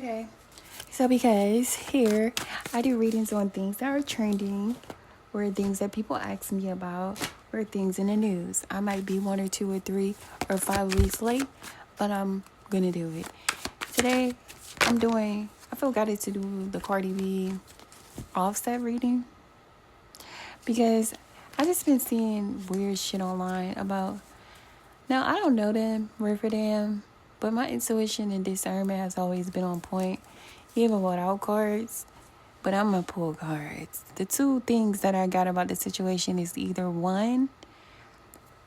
Okay. So because here I do readings on things that are trending or things that people ask me about or things in the news. I might be 1 or 2 or 3 or 5 weeks late, but I'm gonna do it. Today I forgot to do the Cardi B offset reading because I just been seeing weird shit online about. Now I don't know them word for damn, but my intuition and discernment has always been on point, even without cards. But I'm gonna pull cards. The two things that I got about the situation is either one,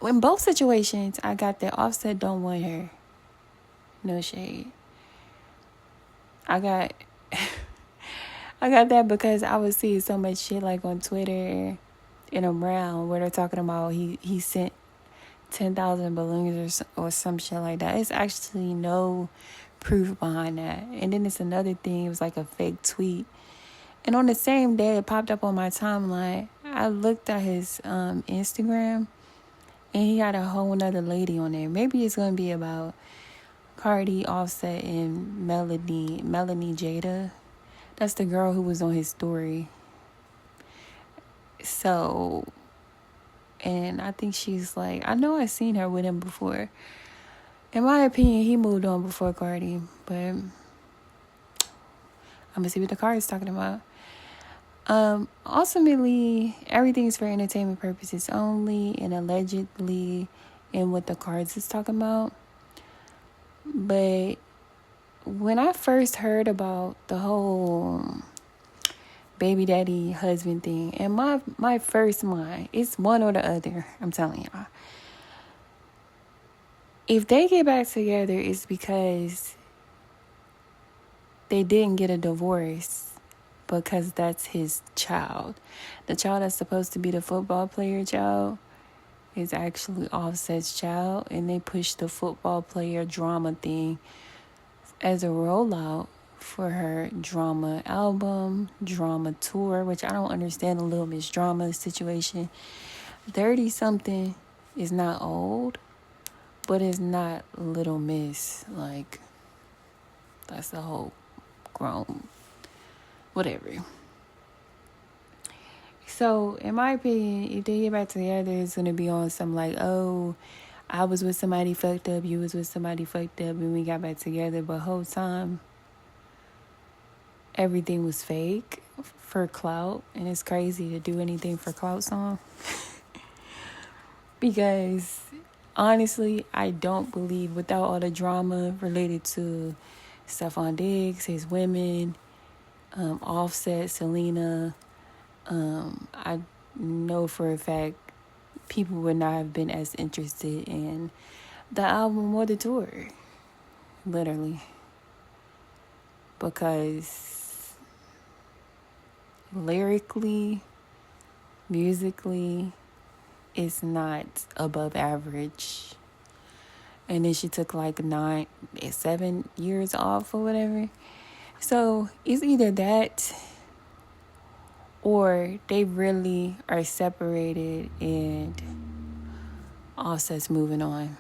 in both situations, I got that Offset don't want her. No shade. I got I got that because I was seeing so much shit like on Twitter and around where they're talking about he sent 10,000 balloons or some shit like that. It's actually no proof behind that. And then it's another thing. It was like a fake tweet. And on the same day, it popped up on my timeline. I looked at his Instagram, and he had a whole nother lady on there. Maybe it's going to be about Cardi, Offset, and Melanie Jada. That's the girl who was on his story. So, and I think she's like, I know I've seen her with him before. In my opinion, he moved on before Cardi, but I'm going to see what the card is talking about. Ultimately, everything's for entertainment purposes only and allegedly in what the cards is talking about. But when I first heard about the whole baby daddy husband thing, and my first mind, it's one or the other, I'm telling y'all. If they get back together, it's because they didn't get a divorce. Because that's his child. The child that's supposed to be the football player child is actually Offset's child. And they pushed the football player drama thing as a rollout for her drama album, drama tour, which I don't understand the Little Miss Drama situation. 30-something is not old, but it's not Little Miss. Like, that's the whole grown whatever. So, in my opinion, if they get back together, it's going to be on some like, oh, I was with somebody fucked up, you was with somebody fucked up, and we got back together. But whole time, everything was fake for clout. And it's crazy to do anything for clout song. Because, honestly, I don't believe, without all the drama related to Stephon Diggs, his women, Offset, Selena, I know for a fact people would not have been as interested in the album or the tour, literally, because lyrically, musically, it's not above average. And then she took like 7 years off or whatever. So it's either that or they really are separated and Offset's moving on.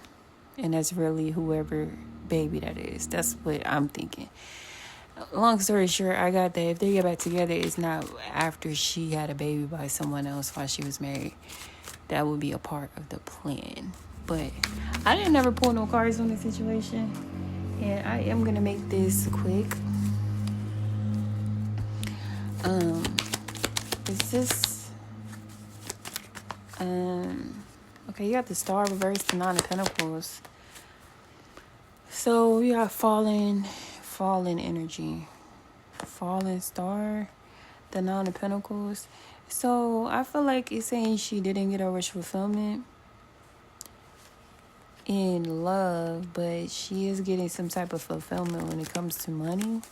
And that's really whoever baby that is. That's what I'm thinking. Long story short, I got that if they get back together, it's not after she had a baby by someone else while she was married. That would be a part of the plan. But I didn't never pull no cards on this situation. And I am going to make this quick. Is this okay, you got the Star reversed, the Nine of Pentacles. So you got fallen energy. Fallen Star, the Nine of Pentacles. So I feel like it's saying she didn't get her wish fulfillment in love, but she is getting some type of fulfillment when it comes to money.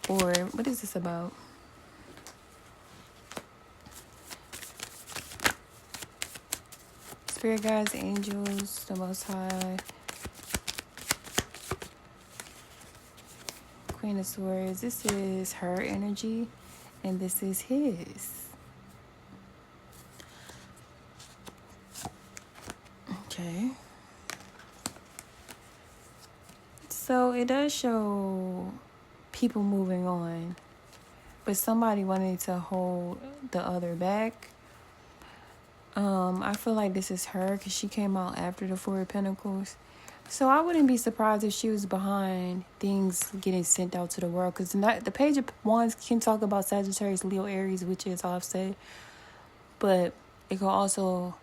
Or what is this about? Spirit guides, angels, the Most High, Queen of Swords. This is her energy, and this is his. Okay. So it does show people moving on, but somebody wanted to hold the other back. I feel like this is her because she came out after the Four of Pentacles. So I wouldn't be surprised if she was behind things getting sent out to the world. Because the Page of Wands can talk about Sagittarius, Leo, Aries, which is offset. But it could also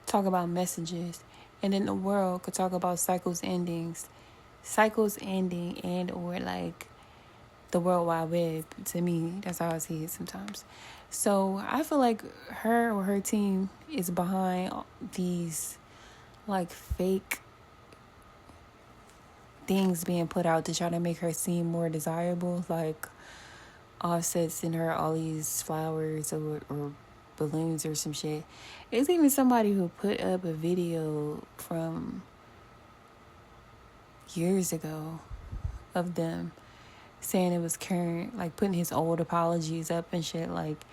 talk about messages. And then the world could talk about cycles ending and or like the World Wide Web. To me, that's how I see it sometimes. So I feel like her or her team is behind these like fake things being put out to try to make her seem more desirable, like Offset sending her all these flowers or balloons or some shit. It's even somebody who put up a video from years ago of them saying it was current, like putting his old apologies up and shit, like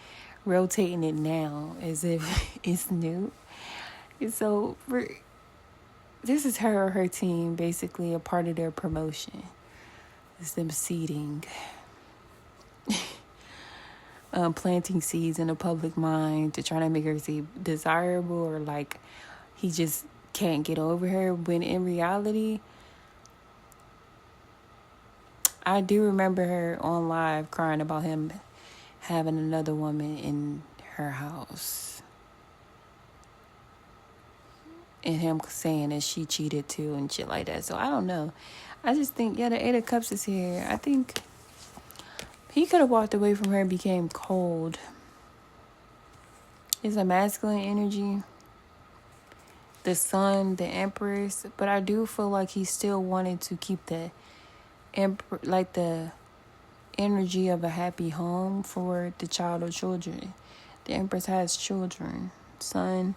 rotating it now as if it's new. And so this is her or her team, basically a part of their promotion. It's them seeding, planting seeds in the public mind to try to make her seem desirable, or like he just can't get over her. When in reality, I do remember her on live crying about him having another woman in her house. And him saying that she cheated too and shit like that. So I don't know. I just think, the Eight of Cups is here. I think he could have walked away from her and became cold. It's a masculine energy. The Sun, the Empress. But I do feel like he still wanted to keep the energy of a happy home for the child or children. The Empress has children. Sun,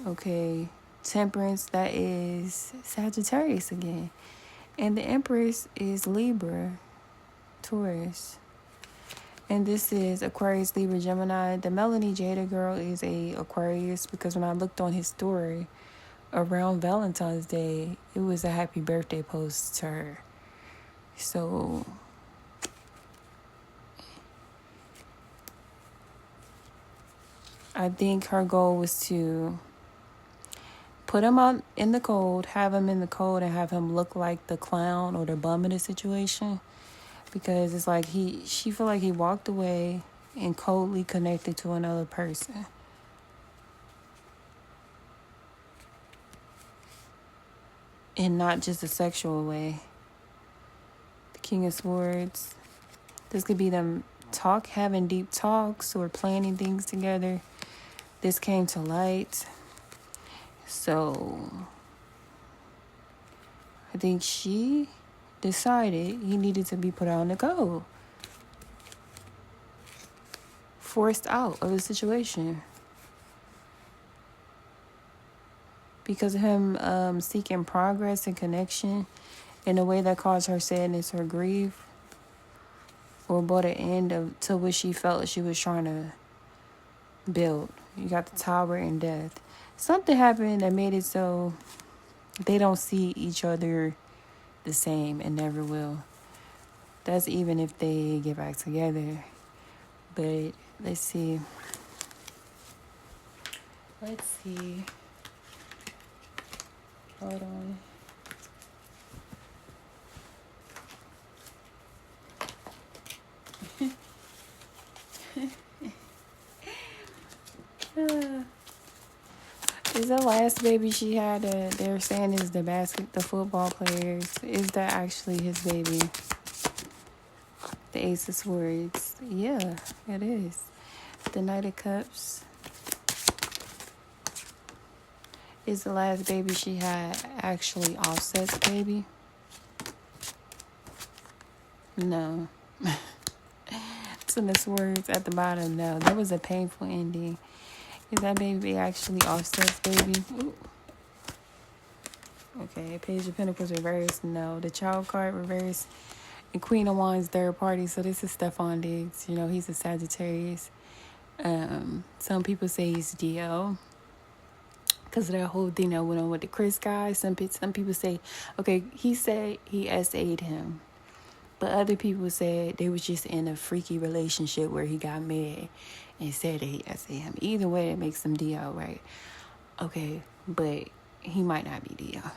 okay. Temperance, that is Sagittarius again. And the Empress is Libra, Taurus. And this is Aquarius, Libra, Gemini. The Melanie Jada girl is a Aquarius, because when I looked on his story around Valentine's Day, it was a happy birthday post to her. So I think her goal was to put him out in the cold, have him in the cold, and have him look like the clown or the bum in the situation. Because it's like she feel like he walked away and coldly connected to another person. And not just a sexual way. The King of Swords. This could be them having deep talks or planning things together. This came to light. So I think she decided he needed to be put on the go. Forced out of the situation. Because of him seeking progress and connection in a way that caused her sadness or grief, or brought an end to what she felt she was trying to build. You got the Tower and Death. Something happened that made it so they don't see each other the same and never will. That's even if they get back together. But let's see. Hold on. Is the last baby she had they're saying is the football players? Is that actually his baby? The Ace of Swords. Yeah, it is. The Knight of Cups. Is the last baby she had actually Offset's baby? No. Ten of Swords at the bottom. No, that was a painful ending. Is that baby actually Offset's baby? Ooh. Okay, Page of Pentacles reverse. No. The Child card reverse. And Queen of Wands third party. So this is Stefan Diggs. He's a Sagittarius. Some people say he's DL. because of that whole thing that went on with the Chris guy. Some people say, okay, he said he SA'd him. But other people said they was just in a freaky relationship where he got mad and said that he SA'd him. Either way, it makes him DL, right? Okay, but he might not be DL.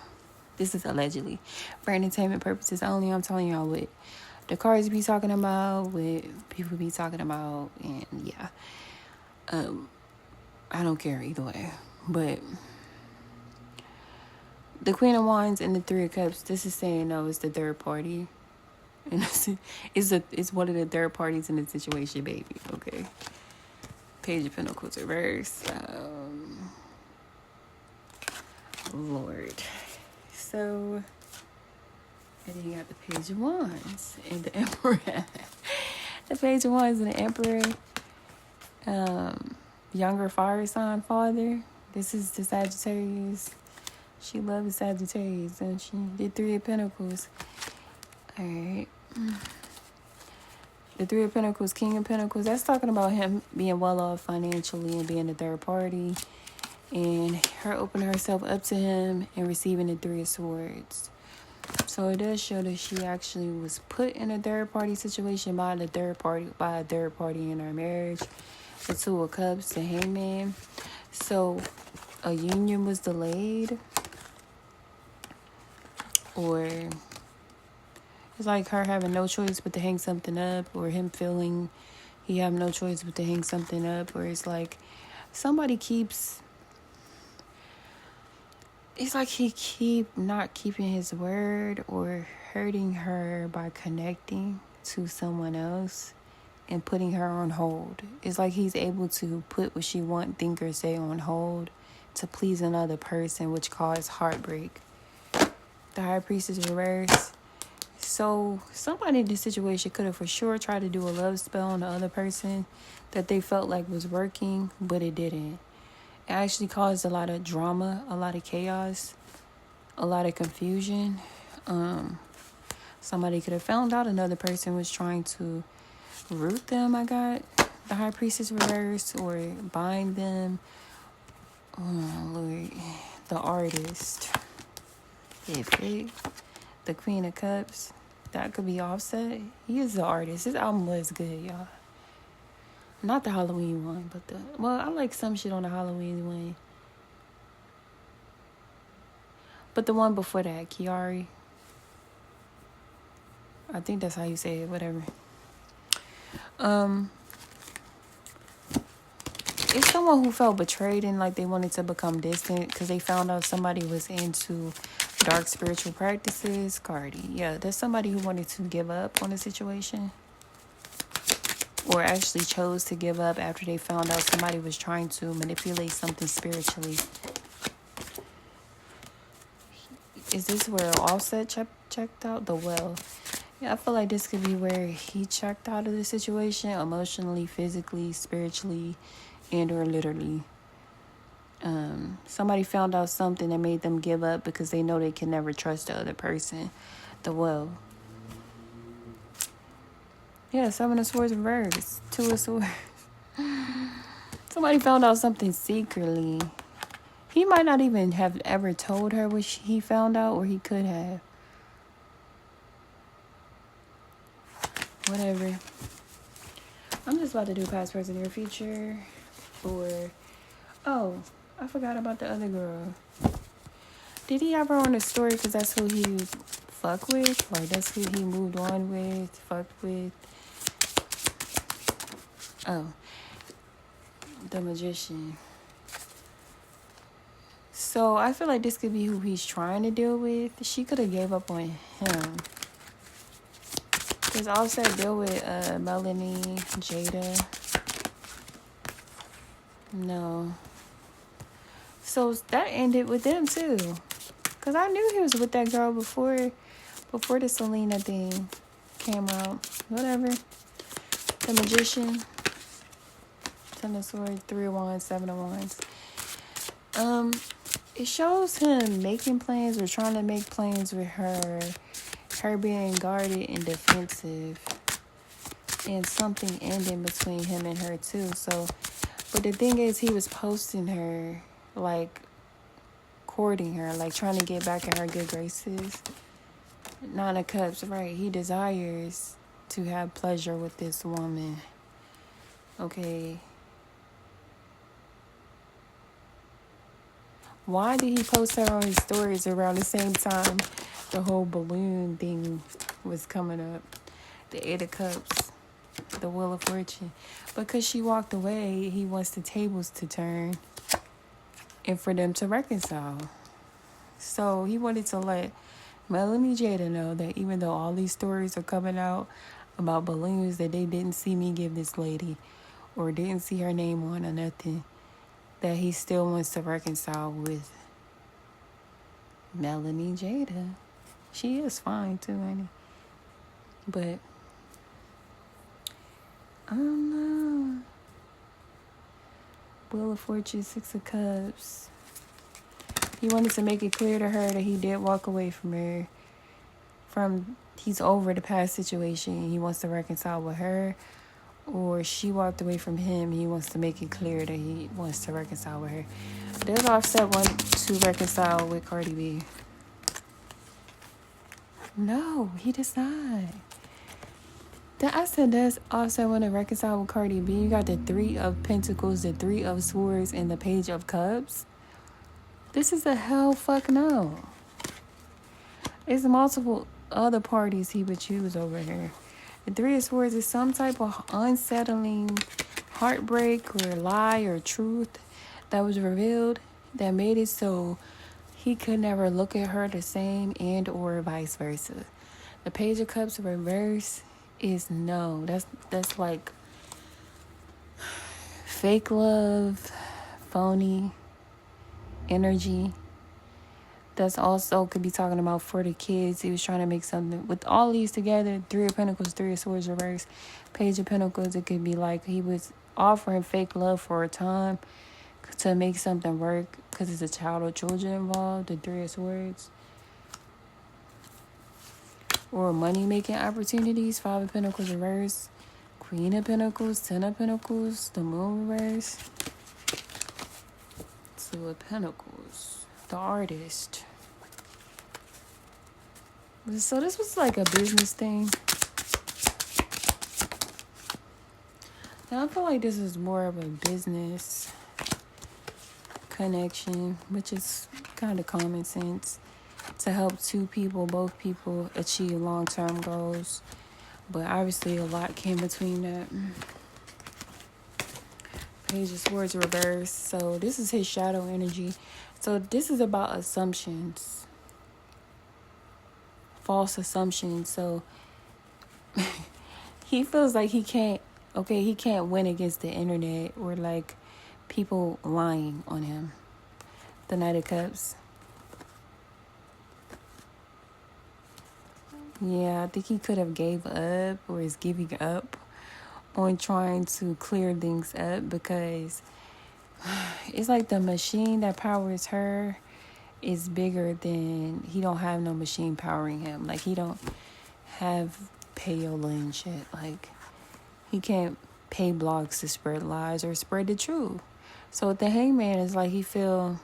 This is allegedly. For entertainment purposes only, I'm telling y'all what the Cardi be talking about, what people be talking about, and yeah. I don't care either way. But the Queen of Wands and the Three of Cups, this is saying no, it's the third party. And it's one of the third parties in the situation, baby. Okay. Page of Pentacles reverse. Lord. So, and then you got the Page of Wands and the Emperor. The Page of Wands and the Emperor. Younger fire sign father. This is the Sagittarius. She loves the Sagittarius, and she did Three of Pentacles. Alright. The Three of Pentacles, King of Pentacles, that's talking about him being well off financially and being the third party. And her opening herself up to him and receiving the Three of Swords. So it does show that she actually was put in a third party situation by a third party in her marriage. The Two of Cups, the Hangman. So a union was delayed. Or it's like her having no choice but to hang something up, or him feeling he have no choice but to hang something up, or it's like somebody keeps, it's like he keep not keeping his word or hurting her by connecting to someone else and putting her on hold. It's like he's able to put what she want, think, or say on hold to please another person, which caused heartbreak. The High Priestess reverse. So somebody in this situation could have for sure tried to do a love spell on the other person that they felt like was working, but it didn't. It actually caused a lot of drama, a lot of chaos, a lot of confusion. Somebody could have found out another person was trying to root them. I got the High Priestess reverse, or bind them. Oh Lord, the Artist. The Queen of Cups. That could be Offset. He is the artist. His album was good, y'all. Not the Halloween one, but I like some shit on the Halloween one. But the one before that, Kiari. I think that's how you say it, whatever. It's someone who felt betrayed and like they wanted to become distant because they found out somebody was into dark spiritual practices. Cardi. Yeah, there's somebody who wanted to give up on the situation. Or actually chose to give up after they found out somebody was trying to manipulate something spiritually. Is this where Offset checked out? The Well. Yeah, I feel like this could be where he checked out of the situation emotionally, physically, spiritually, and or literally. Somebody found out something that made them give up because they know they can never trust the other person. The Well. Yeah, Seven of Swords reverse. Two of Swords. Somebody found out something secretly. He might not even have ever told her what he found out, or he could have. Whatever. I'm just about to do past, present, or future. Oh, I forgot about the other girl. Did he have her on the story because that's who he fuck with? Like, that's who he moved on with, fucked with? Oh, the Magician. So I feel like this could be who he's trying to deal with. She could have gave up on him. Because Offset deal with Melanie, Jada. No. So that ended with them too. Because I knew he was with that girl before the Selena thing came out. Whatever. The Magician. Ten of Swords, 3 of Wands, 7 of Wands. It shows him making plans or trying to make plans with her being guarded and defensive, and something ending between him and her too. So, but the thing is, he was posting her like courting her, like trying to get back in her good graces. Nine of Cups, right? He desires to have pleasure with this woman. Okay. Why did he post her on his stories around the same time the whole balloon thing was coming up? The Eight of Cups, the Wheel of Fortune. Because she walked away, he wants the tables to turn and for them to reconcile. So he wanted to let Melanie Jada know that even though all these stories are coming out about balloons, that they didn't see me give this lady or didn't see her name on or nothing, that he still wants to reconcile with Melanie Jada. She is fine too, ain't it? But I don't know. Wheel of Fortune, Six of Cups. He wanted to make it clear to her that he did walk away from her. He's over the past situation. He wants to reconcile with her. Or she walked away from him. He wants to make it clear that he wants to reconcile with her. Does Offset want to reconcile with Cardi B? No, he does not. I said, does Offset want to reconcile with Cardi B? You got the Three of Pentacles, the Three of Swords, and the Page of Cups. This is a hell fuck no. It's multiple other parties he would choose over here. The Three of Swords is some type of unsettling heartbreak or lie or truth that was revealed that made it so he could never look at her the same, and or vice versa. The Page of Cups reverse is no. That's like fake love, phony energy. That's also could be talking about for the kids. He was trying to make something with all these together. Three of Pentacles, Three of Swords reverse, Page of Pentacles. It could be like he was offering fake love for a time to make something work because it's a child or children involved. The Three of Swords. Or money making opportunities. Five of Pentacles reverse, Queen of Pentacles, Ten of Pentacles, the Moon reverse, Two of Pentacles, the Artist. So this was like a business thing. Now I feel like this is more of a business connection, which is kind of common sense, to help both people achieve long-term goals. But obviously a lot came between that. Page of Swords reverse. So this is his shadow energy. So this is about assumptions. False assumptions. So he feels like he can't win against the internet or like people lying on him. The Knight of Cups. Yeah, I think he could have gave up or is giving up on trying to clear things up, because it's like the machine that powers her is bigger than, he don't have no machine powering him. Like he don't have payola and shit. Like he can't pay blogs to spread lies or spread the truth. So with the Hangman, is like he feel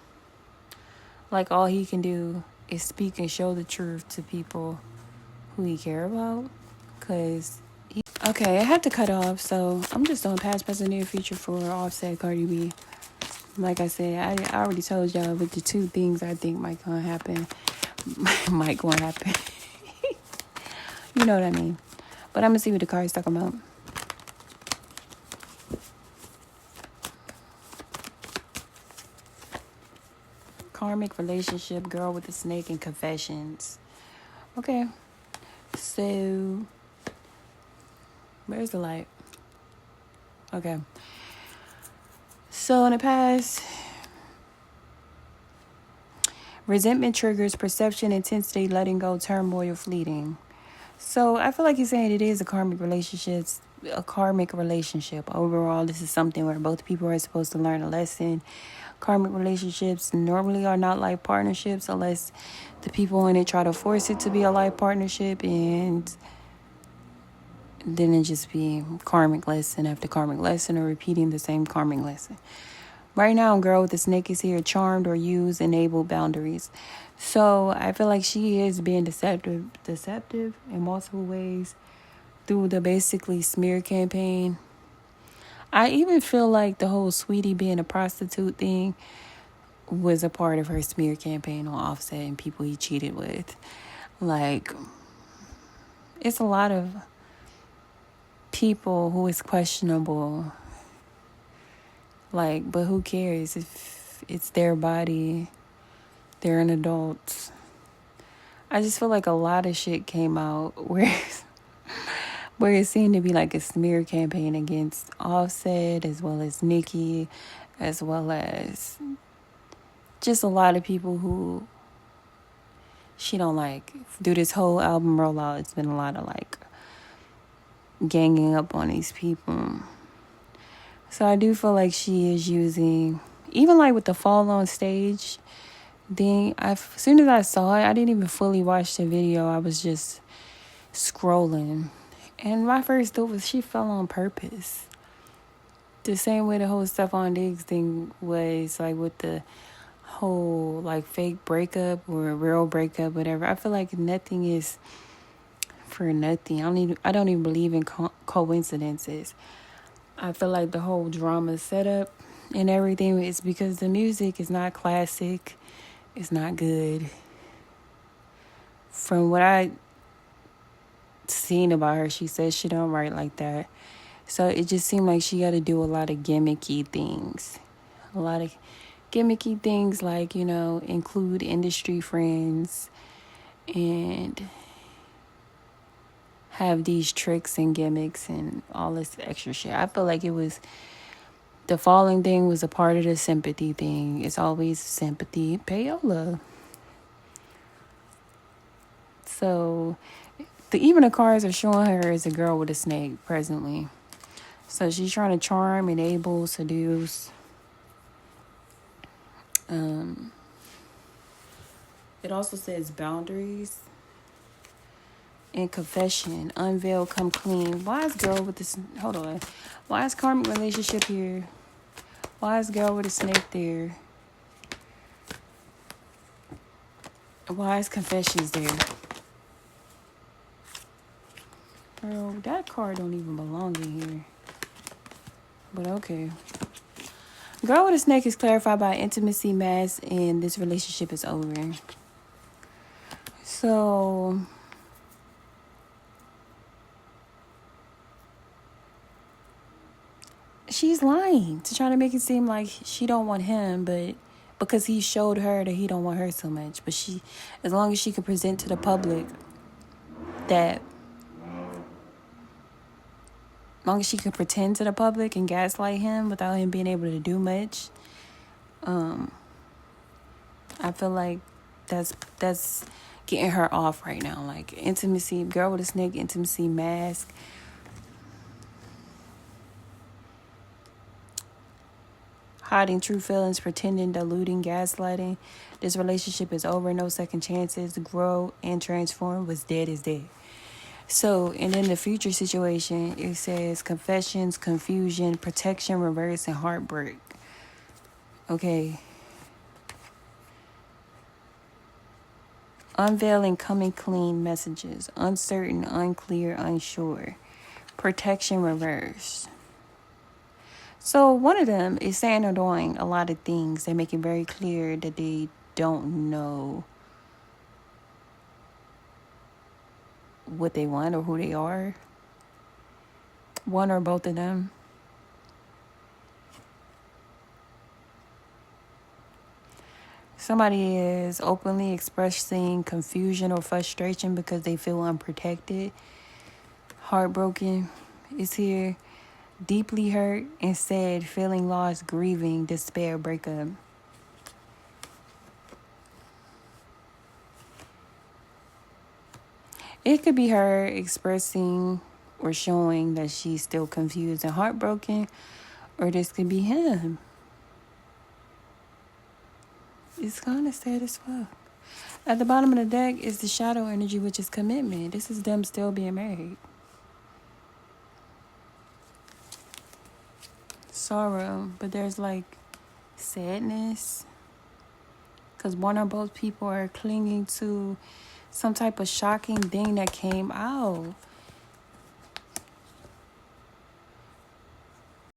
like all he can do is speak and show the truth to people who he care about. Okay, I had to cut off, so I'm just doing past, present, near future for Offset, Cardi B. Like I said, I already told y'all with the two things I think might gonna happen. You know what I mean. But I'm gonna see what the card's talking about. Karmic relationship, girl with the snake, and confessions. Okay. So, where's the light? Okay. So in the past, resentment triggers perception, intensity, letting go, turmoil, fleeting. So I feel like he's saying it is a karmic relationship. Overall, this is something where both people are supposed to learn a lesson. Karmic relationships normally are not life partnerships unless the people in it try to force it to be a life partnership, and then it just be karmic lesson after karmic lesson, or repeating the same karmic lesson. Right now, girl with the snake is here. Charmed or used, enabled boundaries. So I feel like she is being deceptive in multiple ways through the basically smear campaign. I even feel like the whole Sweetie being a prostitute thing was a part of her smear campaign on Offset and people he cheated with. Like, it's a lot of people who is questionable. Like, but who cares if it's their body? They're an adult. I just feel like a lot of shit came out where it seemed to be like a smear campaign against Offset as well as Nicki, as well as just a lot of people who she don't like. Through this whole album rollout, it's been a lot of like ganging up on these people. So I do feel like she is using, even like with the fall on stage thing, as soon as I saw it, I didn't even fully watch the video. I was just scrolling. And my first thought was she fell on purpose. The same way the whole Stephon Diggs thing was, like with the whole like fake breakup or a real breakup, whatever. I feel like nothing is for nothing. I don't even believe in coincidences. I feel like the whole drama setup and everything is because the music is not classic. It's not good. From what I seen about her, she says she don't write like that. So it just seemed like she got to do a lot of gimmicky things. A lot of gimmicky things like, you know, include industry friends and have these tricks and gimmicks and all this extra shit. I feel like it was, the falling thing was a part of the sympathy thing. It's always sympathy, payola. So even the cards are showing her as a girl with a snake presently. So she's trying to charm, enable, seduce. It also says boundaries and confession. Unveil, come clean. Why is girl with this? Hold on. Why is karmic relationship here? Why is girl with a snake there? Why is confessions there? Bro, that card don't even belong in here. But okay. Girl with a snake is clarified by intimacy mask and this relationship is over. So she's lying to try to make it seem like she don't want him, but because he showed her that he don't want her so much. But she, as long as she can present to the public that, as long as she could pretend to the public and gaslight him without him being able to do much, I feel like that's getting her off right now. Like intimacy, girl with a snake, intimacy mask. Hiding true feelings, pretending, diluting, gaslighting. This relationship is over, no second chances. Grow and transform. What's dead is dead. So, and in the future situation, it says confessions, confusion, protection, reverse, and heartbreak. Okay. Unveiling, coming clean messages. Uncertain, unclear, unsure. Protection, reverse. So one of them is saying they're doing a lot of things. They make it very clear that they don't know what they want or who they are. One or both of them. Somebody is openly expressing confusion or frustration because they feel unprotected. Heartbroken is here. Deeply hurt and sad, feeling lost, grieving, despair, breakup. It could be her expressing or showing that she's still confused and heartbroken, or this could be him. It's kind of sad as fuck. At the bottom of the deck is the shadow energy, which is commitment. This is them still being married. Sorrow, but there's like sadness, because one or both people are clinging to some type of shocking thing that came out.